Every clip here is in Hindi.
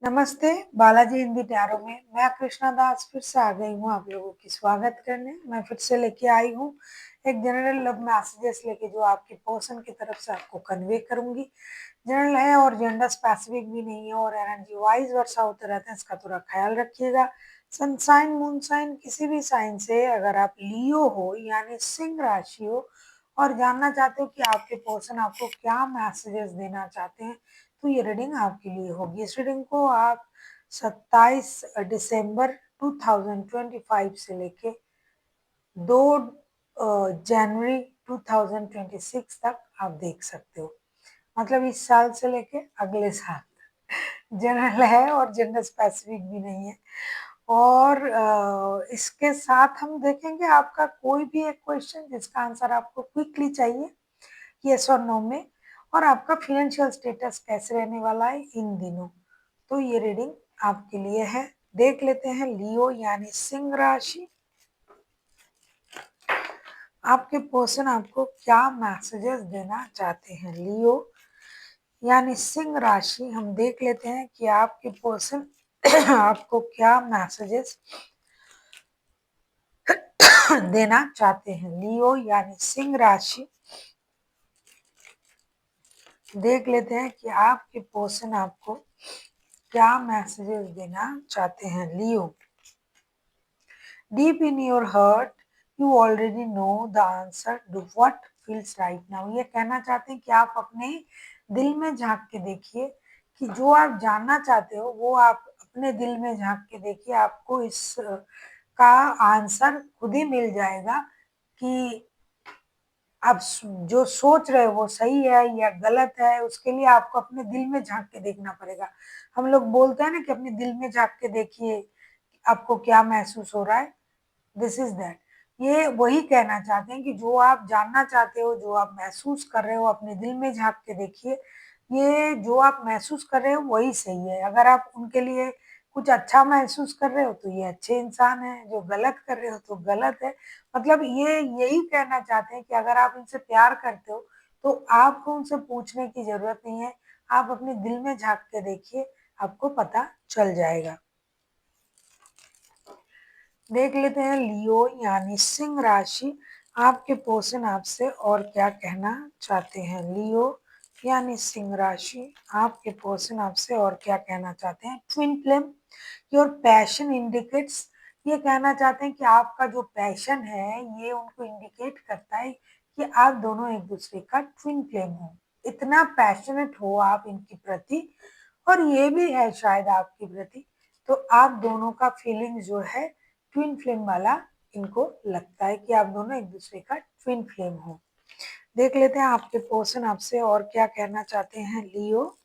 नमस्ते, बालाजी हिंदी टैरो में मैं कृष्णा दास फिर से आ गई हूँ आप लोगों की स्वागत करने। मैं फिर से लेके आई हूँ एक जनरल लव मैसेजेस लेके जो आपके पर्सन की तरफ से आपको कन्वे करूंगी। जनरल है और जेंडर स्पेसिफिक भी नहीं है और एनर्जी वाइज वर्षा होते रहते हैं, इसका थोड़ा ख्याल रखिएगा। सन साइन मून साइन किसी भी साइन से अगर आप लियो हो यानी सिंह राशि हो और जानना चाहते हो कि आपके पर्सन आपको क्या मैसेजेस देना चाहते हैं, तो ये रीडिंग आपके लिए होगी। इस रीडिंग को आप 27 दिसंबर 2025 से लेके 2 जनवरी 2026 तक आप देख सकते हो। मतलब इस साल से लेके अगले साल जनरल है और जेंडर स्पेसिफिक भी नहीं है। और इसके साथ हम देखेंगे आपका कोई भी एक क्वेश्चन जिसका आंसर आपको क्विकली चाहिए, यस और नो में, और आपका फाइनेंशियल स्टेटस कैसे रहने वाला है इन दिनों। तो ये रीडिंग आपके लिए है। देख लेते हैं लियो यानी सिंह राशि, आपके पर्सन आपको क्या मैसेजेस देना चाहते हैं। लियो यानी सिंह राशि, हम देख लेते हैं कि आपके पर्सन आपको क्या मैसेजेस देना चाहते हैं। लियो यानी सिंह राशि, देख लेते हैं कि आपके पर्सन आपको क्या मैसेजेस देना चाहते हैं। Leo, deep in your heart you already know the answer to what feels right now. ये कहना चाहते हैं कि आप अपने दिल में झांक के देखिए कि जो आप जानना चाहते हो वो आप अपने दिल में झांक के देखिए, आपको इस का आंसर खुद ही मिल जाएगा कि आप जो सोच रहे हो वो सही है या गलत है। उसके लिए आपको अपने दिल में झांक के देखना पड़ेगा। हम लोग बोलते हैं ना कि अपने दिल में झांक के देखिए आपको क्या महसूस हो रहा है, दिस इज दैट। ये वही कहना चाहते हैं कि जो आप जानना चाहते हो, जो आप महसूस कर रहे हो, अपने दिल में झांक के देखिए। ये जो आप महसूस कर रहे हो वही सही है। अगर आप उनके लिए कुछ अच्छा महसूस कर रहे हो तो ये अच्छे इंसान है, जो गलत कर रहे हो तो गलत है। मतलब ये यही कहना चाहते हैं कि अगर आप इनसे प्यार करते हो तो आपको उनसे पूछने की जरूरत नहीं है, आप अपने दिल में झांक के देखिए, आपको पता चल जाएगा। देख लेते हैं लियो यानी सिंह राशि, आपके पर्सन आपसे और क्या कहना चाहते हैं। लियो यानी सिंह राशि, आपके पर्सन आपसे और क्या कहना चाहते हैं। Twin flame your passion indicates, ये कहना चाहते हैं कि आपका जो पैशन है ये उनको इंडिकेट करता है कि आप दोनों एक दूसरे का ट्विन फ्लेम हो, इतना पैशनेट हो आप इनके प्रति, और ये भी है शायद आपके प्रति। तो आप दोनों का फीलिंग जो है ट्विन फ्लेम वाला इनको लगता है कि आप दोनों एक दूसरे का ट्विन फ्लेम हो। देख लेते हैं आपके पर्सन आपसे और क्या कहना चाहते हैं। लियो,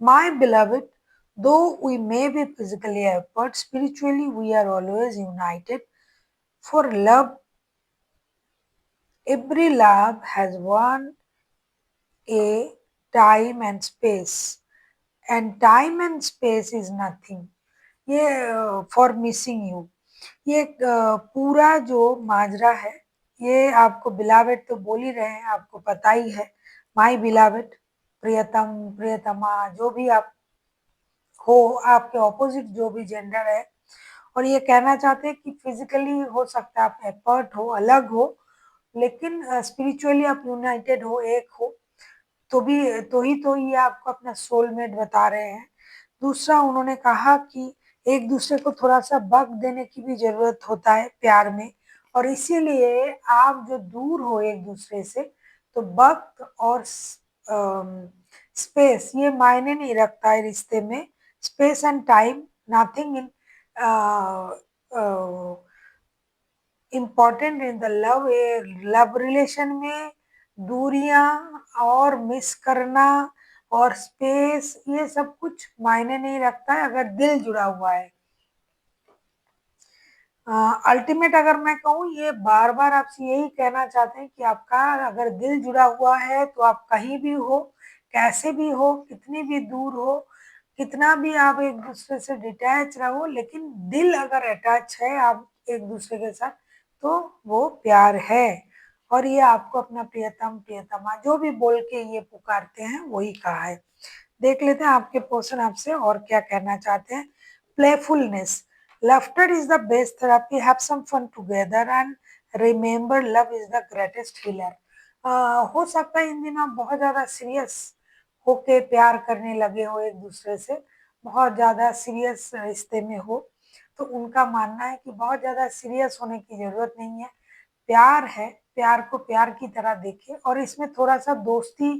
my beloved, though we may be physically apart, spiritually we are always united. For love, every love has one a time and space, and time and space is nothing. ये फॉर मिसिंग यू, ये पूरा जो माजरा है ये आपको बिलावेट तो बोल ही रहे हैं, आपको पता ही है। माई बिलावेट, प्रियतम प्रियतमा, जो भी आप हो, आपके ऑपोजिट जो भी जेंडर है, और ये कहना चाहते हैं कि फिजिकली हो सकता है आप एपर्ट हो, अलग हो, लेकिन स्पिरिचुअली आप यूनाइटेड हो, एक हो, तो भी तो ये आपको अपना सोलमेट बता रहे हैं। दूसरा उन्होंने कहा कि एक दूसरे को थोड़ा-सा वक़्त देने की भी ज़रूरत होता है प्यार में, और इसीलिए आप जो दूर हो एक-दूसरे से, तो वक़्त और स्पेस ये मायने नहीं रखता है रिश्ते में। Space and time nothing in important in the love. Love relation में दूरियां और मिस करना और स्पेस ये सब कुछ मायने नहीं रखता है अगर दिल जुड़ा हुआ है। अल्टीमेट अगर मैं कहूँ, ये बार बार आपसे यही कहना चाहते हैं कि आपका अगर दिल जुड़ा हुआ है तो आप कहीं भी हो, कैसे भी हो, कितनी भी दूर हो, कितना भी आप एक दूसरे से डिटैच रहो, लेकिन दिल अगर अटैच है आप एक दूसरे के साथ तो वो प्यार है। और ये आपको अपना प्रियतम प्रियतमा जो भी बोल के ये पुकारते हैं वही कहा है। देख लेते हैं आपके पर्सन आपसे और क्या कहना चाहते हैं। Playfulness, laughter is the best therapy, have some fun together and remember love is the greatest healer. हो सकता है इन दिनों आप बहुत ज्यादा सीरियस होके प्यार करने लगे हो एक दूसरे से, बहुत ज्यादा सीरियस रिश्ते में हो, तो उनका मानना है कि बहुत ज्यादा सीरियस होने की जरूरत नहीं है। प्यार है, प्यार को प्यार की तरह देखे और इसमें थोड़ा सा दोस्ती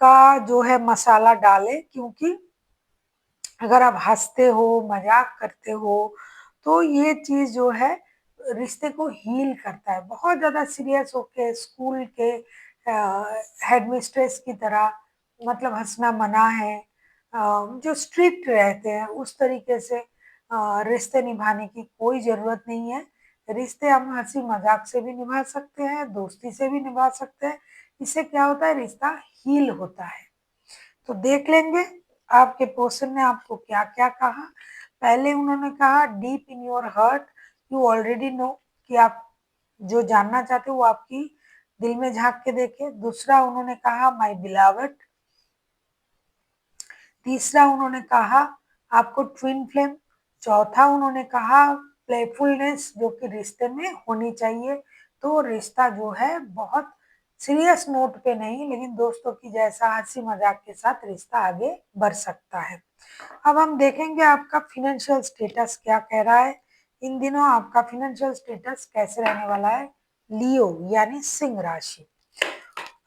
का जो है मसाला डाले, क्योंकि अगर आप हंसते हो, मजाक करते हो, तो ये चीज जो है रिश्ते को हील करता है। बहुत ज्यादा सीरियस होके स्कूल के हेडमिस्ट्रेस की तरह मतलब हंसना मना है, जो स्ट्रिक्ट रहते हैं उस तरीके से रिश्ते निभाने की कोई जरूरत नहीं है। रिश्ते हम हंसी मजाक से भी निभा सकते हैं, दोस्ती से भी निभा सकते हैं। इससे क्या होता है, रिश्ता हील होता है। तो देख लेंगे आपके पर्सन ने आपको क्या क्या कहा। पहले उन्होंने कहा deep in your heart you already know, कि आप जो जानना चाहते हो वो आपकी दिल में झांक के देखे। दूसरा उन्होंने कहा माय बिलावट। तीसरा उन्होंने कहा आपको ट्विन फ्लेम। चौथा उन्होंने कहा प्लेफुलनेस जो कि रिश्ते में होनी चाहिए। तो रिश्ता जो है बहुत सीरियस नोट पे नहीं, लेकिन दोस्तों की जैसा हंसी मजाक के साथ रिश्ता आगे बढ़ सकता है। अब हम देखेंगे आपका फिनेंशियल स्टेटस क्या कह रहा है। इन दिनों आपका फिनेंशियल स्टेटस कैसे रहने वाला है। लियो यानी सिंह राशि।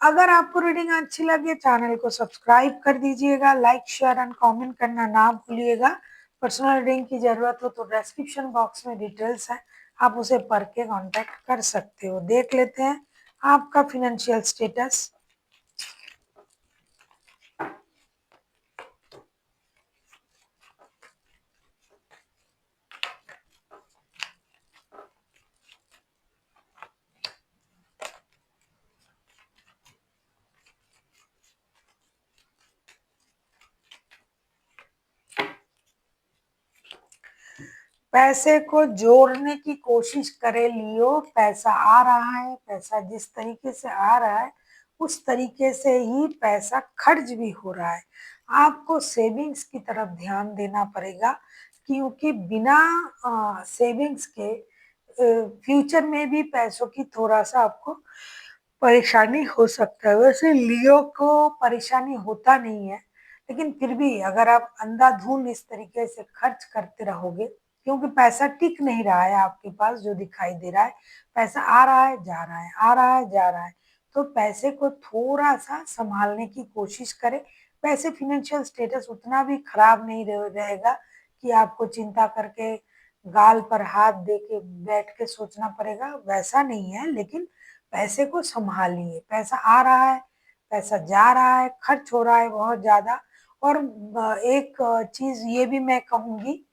अगर आपको रीडिंग अच्छी लगे चैनल को सब्सक्राइब कर दीजिएगा, लाइक शेयर एंड कमेंट करना ना भूलिएगा। पर्सनल रीडिंग की जरूरत हो तो डिस्क्रिप्शन बॉक्स में डिटेल्स है, आप उसे पढ़ के कांटेक्ट कर सकते हो। देख लेते हैं आपका फिनेंशियल स्टेटस। पैसे को जोड़ने की कोशिश करे लियो, पैसा आ रहा है, पैसा जिस तरीके से आ रहा है उस तरीके से ही पैसा खर्च भी हो रहा है। आपको सेविंग्स की तरफ ध्यान देना पड़ेगा, क्योंकि बिना सेविंग्स के फ्यूचर में भी पैसों की थोड़ा सा आपको परेशानी हो सकता है। वैसे लियो को परेशानी होता नहीं है, लेकिन फिर भी अगर आप अंधाधुंध इस तरीके से खर्च करते रहोगे, क्योंकि पैसा टिक नहीं रहा है आपके पास, जो दिखाई दे रहा है पैसा आ रहा है जा रहा है, आ रहा है जा रहा है, तो पैसे को थोड़ा सा संभालने की कोशिश करें। वैसे फिनेंशियल स्टेटस उतना भी खराब नहीं रहेगा कि आपको चिंता करके गाल पर हाथ दे के बैठ के सोचना पड़ेगा, वैसा नहीं है। लेकिन पैसे को संभालिए, पैसा आ रहा है, पैसा जा रहा है, खर्च हो रहा है बहुत ज्यादा। और एक चीज ये भी मैं कहूंगी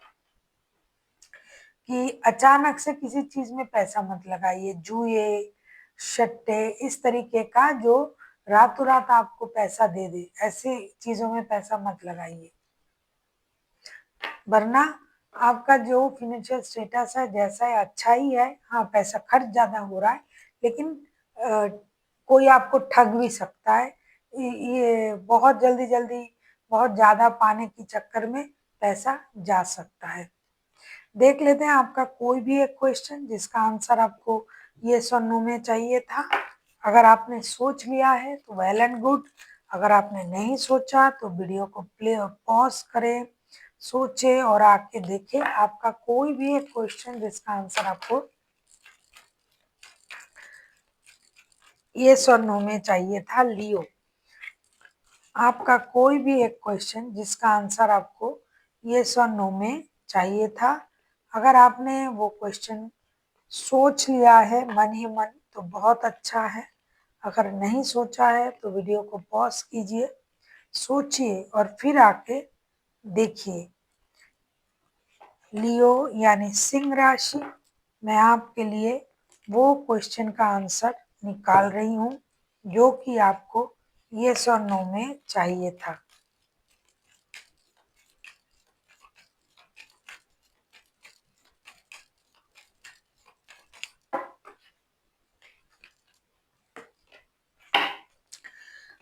कि अचानक से किसी चीज में पैसा मत लगाइए, जुए सट्टे इस तरीके का जो रातों रात आपको पैसा दे दे, ऐसी चीजों में पैसा मत लगाइए, वरना आपका जो फिनेंशियल स्टेटस है जैसा है अच्छा ही है। हाँ, पैसा खर्च ज्यादा हो रहा है, लेकिन अ, कोई आपको ठग भी सकता है। ये बहुत जल्दी जल्दी बहुत ज्यादा पाने के चक्कर में पैसा जा सकता है। देख लेते हैं आपका कोई भी एक क्वेश्चन जिसका आंसर आपको यस और नो में चाहिए था। अगर आपने सोच लिया है तो वेल एंड गुड, अगर आपने नहीं सोचा तो वीडियो को प्ले पॉज करें, सोचे और आके देखें आपका कोई भी एक क्वेश्चन जिसका आंसर आपको यस और नो में चाहिए था। लियो, आपका कोई भी एक क्वेश्चन जिसका आंसर आपको यस और नो में चाहिए था, अगर आपने वो क्वेश्चन सोच लिया है मन ही मन तो बहुत अच्छा है। अगर नहीं सोचा है तो वीडियो को पॉज कीजिए, सोचिए और फिर आके देखिए। लियो यानी सिंह राशि, मैं आपके लिए वो क्वेश्चन का आंसर निकाल रही हूँ जो कि आपको यस और नो में चाहिए था।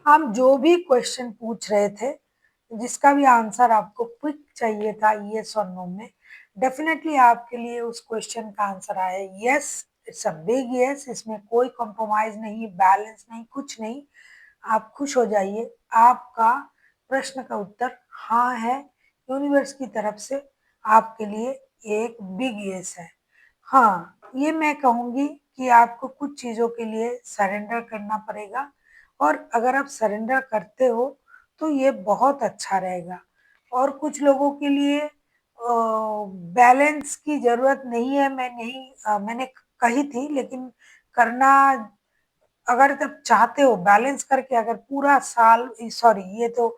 हम जो भी क्वेश्चन पूछ रहे थे, जिसका भी आंसर आपको क्विक चाहिए था यस और नो में, डेफिनेटली आपके लिए उस क्वेश्चन का आंसर आया yes. It's a big yes, इसमें कोई कॉम्प्रोमाइज नहीं, बैलेंस नहीं, कुछ नहीं। आप खुश हो जाइए, आपका प्रश्न का उत्तर हाँ है। यूनिवर्स की तरफ से आपके लिए एक बिग यस है। हाँ, ये मैं कहूँगी कि आपको कुछ चीज़ों के लिए सरेंडर करना पड़ेगा, और अगर आप सरेंडर करते हो तो ये बहुत अच्छा रहेगा। और कुछ लोगों के लिए बैलेंस की ज़रूरत नहीं है, मैंने कही थी, लेकिन करना, अगर तब चाहते हो बैलेंस करके, अगर पूरा साल, सॉरी ये तो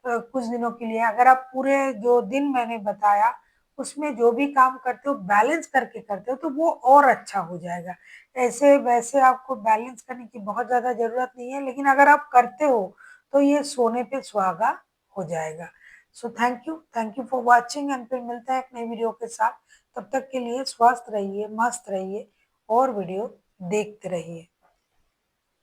कुछ दिनों के लिए, अगर आप पूरे जो दिन मैंने बताया उसमें जो भी काम करते हो बैलेंस करके करते हो तो वो और अच्छा हो जाएगा। ऐसे वैसे आपको बैलेंस करने की बहुत ज़्यादा ज़रूरत नहीं है, लेकिन अगर आप करते हो तो ये सोने पे सुहागा हो जाएगा। So thank you for watching, and फिर मिलते हैं एक नई वीडियो के साथ। तब तक के लिए स्वस्थ रहिए, मस्त रहिए और वीडियो देखते रहिए।